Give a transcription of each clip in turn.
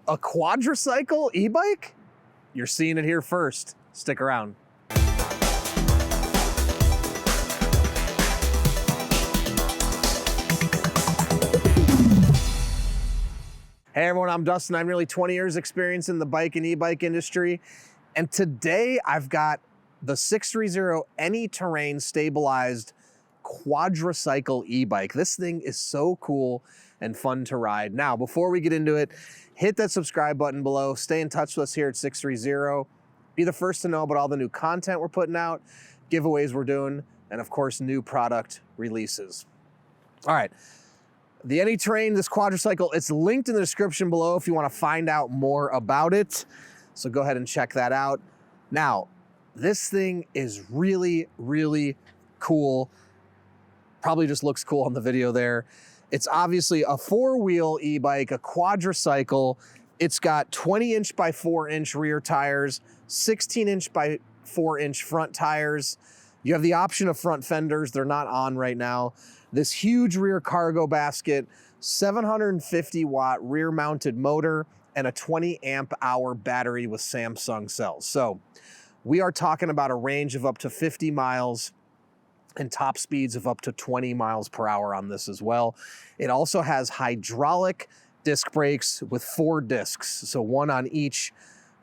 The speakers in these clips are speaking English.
A quadricycle e-bike? You're seeing it here first. Stick around. Hey everyone, I'm Dustin. I have nearly 20 years experience in the bike and e-bike industry. And today I've got the 630 ANYterrain Stabilized Quadricycle e-bike. This thing is so cool and fun to ride. Now, before we get into it, hit that subscribe button below. Stay in touch with us here at 630. Be the first to know about all the new content we're putting out, giveaways we're doing, and of course, new product releases. All right. The ANYterrain, this quadricycle, it's linked in the description below if you want to find out more about it. So go ahead and check that out. Now, this thing is really, really cool. Probably just looks cool on the video there. It's obviously a four-wheel e-bike, a quadricycle. It's got 20-inch by 4-inch rear tires, 16-inch by 4-inch front tires. You have the option of front fenders. They're not on right now. This huge rear cargo basket, 750-watt rear-mounted motor, and a 20-amp-hour battery with Samsung cells. So we are talking about a range of up to 50 miles and top speeds of up to 20 miles per hour on this as well. It also has hydraulic disc brakes with 4 discs, so 1 on each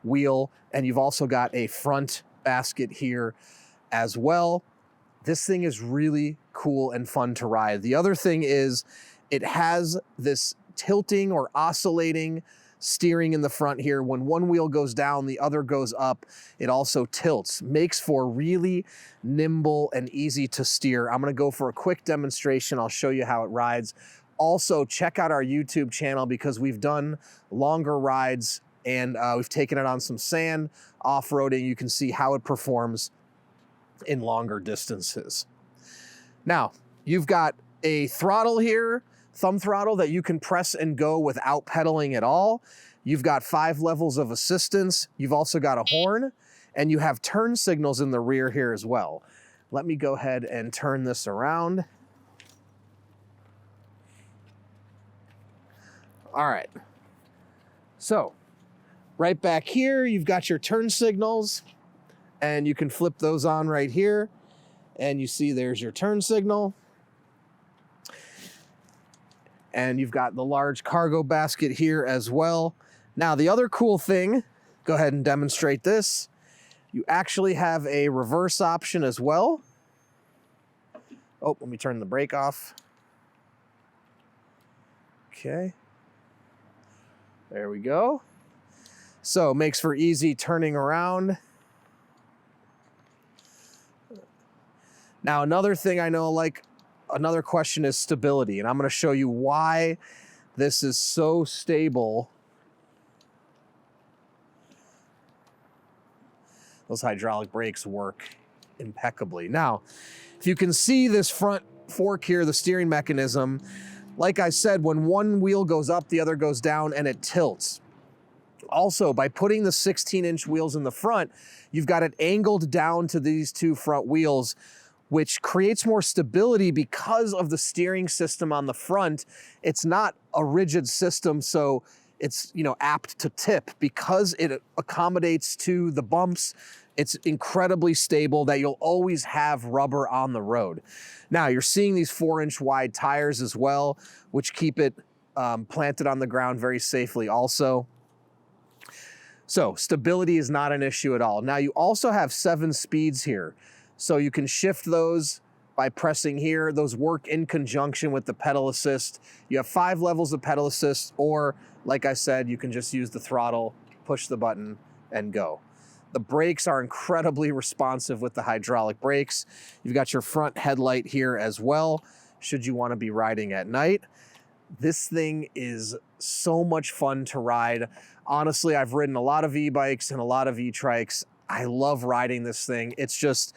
wheel, and you've also got a front basket here as well. This thing is really cool and fun to ride. The other thing is it has this tilting or oscillating steering in the front here. When one wheel goes down, the other goes up. It also tilts, makes for really nimble and easy to steer. I'm gonna go for a quick demonstration. I'll show you how it rides. Also, check out our YouTube channel because we've done longer rides and we've taken it on some sand, off-roading. You can see how it performs in longer distances. Now, you've got a throttle here, thumb throttle that you can press and go without pedaling at all. You've got 5 levels of assistance. You've also got a horn, and you have turn signals in the rear here as well. Let me go ahead and turn this around. All right. So, right back here, you've got your turn signals, and you can flip those on right here, and you see there's your turn signal. And you've got the large cargo basket here as well. Now, the other cool thing, go ahead and demonstrate this. You actually have a reverse option as well. Oh, let me turn the brake off. Okay. There we go. So, makes for easy turning around. Now, another thing I know, another question is stability, and I'm going to show you why this is so stable. Those hydraulic brakes work impeccably. Now, if you can see this front fork here, the steering mechanism, like I said, when one wheel goes up, the other goes down, and it tilts. Also, by putting the 16-inch wheels in the front, you've got it angled down to these 2 front wheels, which creates more stability because of the steering system on the front. It's not a rigid system, so it's, apt to tip. Because it accommodates to the bumps, it's incredibly stable that you'll always have rubber on the road. Now, you're seeing these 4-inch wide tires as well, which keep it planted on the ground very safely also. So stability is not an issue at all. Now, you also have 7 speeds here. So you can shift those by pressing here. Those work in conjunction with the pedal assist. You have 5 levels of pedal assist, or like I said, you can just use the throttle, push the button, and go. The brakes are incredibly responsive with the hydraulic brakes. You've got your front headlight here as well, should you want to be riding at night. This thing is so much fun to ride. Honestly, I've ridden a lot of e-bikes and a lot of e-trikes. I love riding this thing. It's just,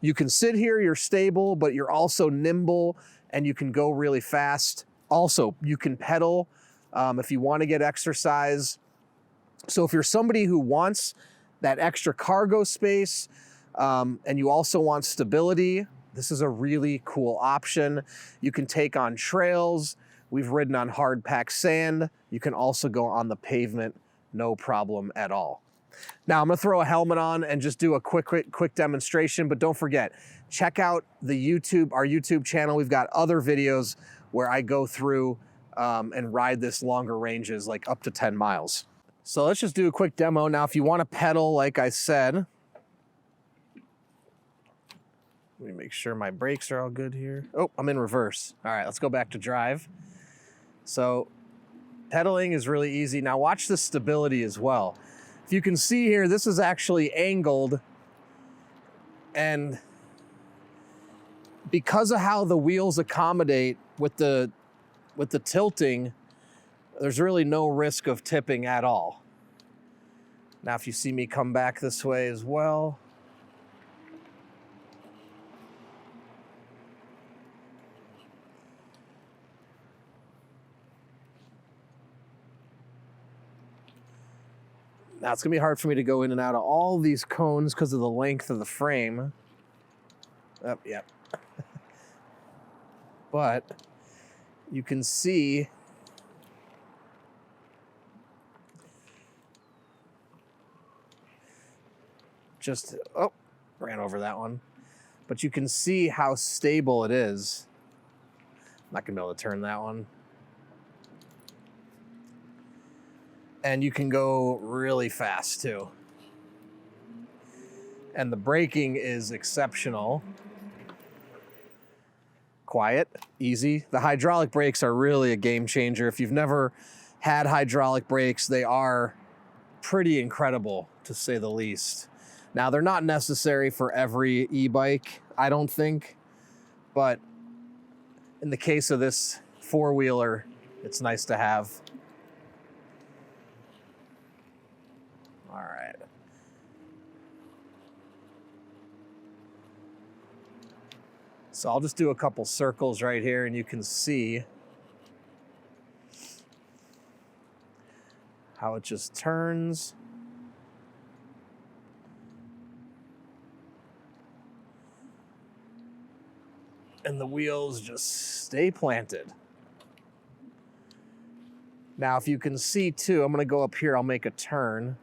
you can sit here, you're stable, but you're also nimble and you can go really fast. Also, you can pedal if you want to get exercise. So if you're somebody who wants that extra cargo space and you also want stability, this is a really cool option. You can take on trails. We've ridden on hard packed sand you can also go on the pavement, no problem at all. Now I'm gonna throw a helmet on and just do a quick demonstration, but don't forget, check out our YouTube channel. We've got other videos where I go through and ride this longer ranges, like up to 10 miles. So let's just do a quick demo. Now, if you wanna pedal, like I said, let me make sure my brakes are all good here. Oh, I'm in reverse. All right, let's go back to drive. So pedaling is really easy. Now watch the stability as well. If you can see here, this is actually angled, and because of how the wheels accommodate with the tilting, there's really no risk of tipping at all. Now, if you see me come back this way as well, now it's gonna be hard for me to go in and out of all these cones because of the length of the frame. Oh, yep. But you can see just, oh, ran over that one. But you can see how stable it is. I'm not gonna be able to turn that one. And you can go really fast too. And the braking is exceptional. Quiet, easy. The hydraulic brakes are really a game changer. If you've never had hydraulic brakes, they are pretty incredible, to say the least. Now, they're not necessary for every e-bike, I don't think, but in the case of this four-wheeler, it's nice to have. All right. So I'll just do a couple circles right here and you can see how it just turns. And the wheels just stay planted. Now, if you can see too, I'm gonna go up here, I'll make a turn.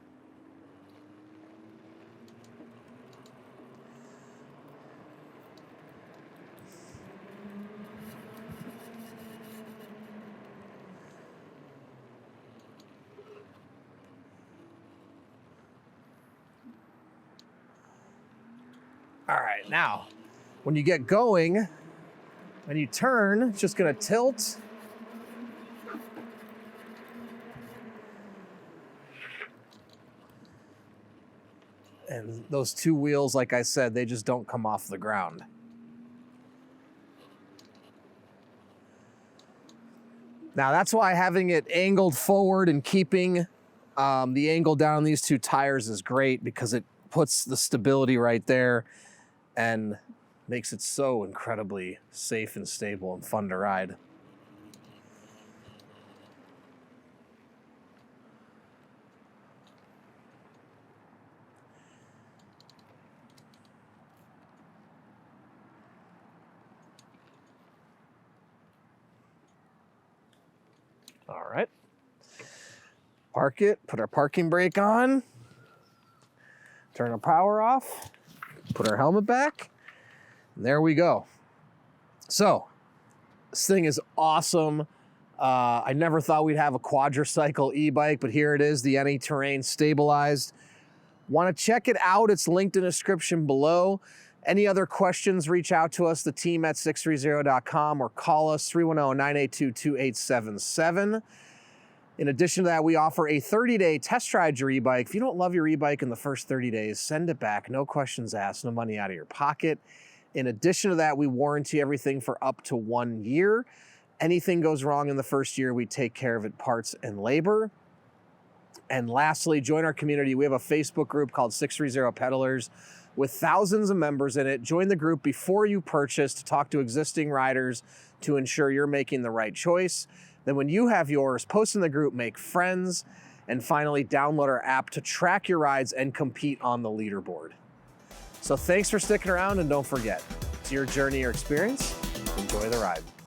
All right, now, when you get going, when you turn, it's just gonna tilt. And those two wheels, like I said, they just don't come off the ground. Now that's why having it angled forward and keeping the angle down these two tires is great, because it puts the stability right there and makes it so incredibly safe and stable and fun to ride. All right, park it, put our parking brake on, turn our power off, put our helmet back, and there we go. So this thing is awesome. I never thought we'd have a quadricycle e-bike, but here it is, the ANYterrain Stabilized. Want to check it out? It's linked in the description below. Any other questions, reach out to us, the team at sixthreezero.com, or call us 310-982-2877. In addition to that, we offer a 30-day test ride your e-bike. If you don't love your e-bike in the first 30 days, send it back. No questions asked, no money out of your pocket. In addition to that, we warranty everything for up to 1 year. Anything goes wrong in the first year, we take care of it, parts and labor. And lastly, join our community. We have a Facebook group called 630 Pedalers with thousands of members in it. Join the group before you purchase to talk to existing riders to ensure you're making the right choice. Then when you have yours, post in the group, make friends, and finally download our app to track your rides and compete on the leaderboard. So thanks for sticking around, and don't forget, it's your journey or experience. Enjoy the ride.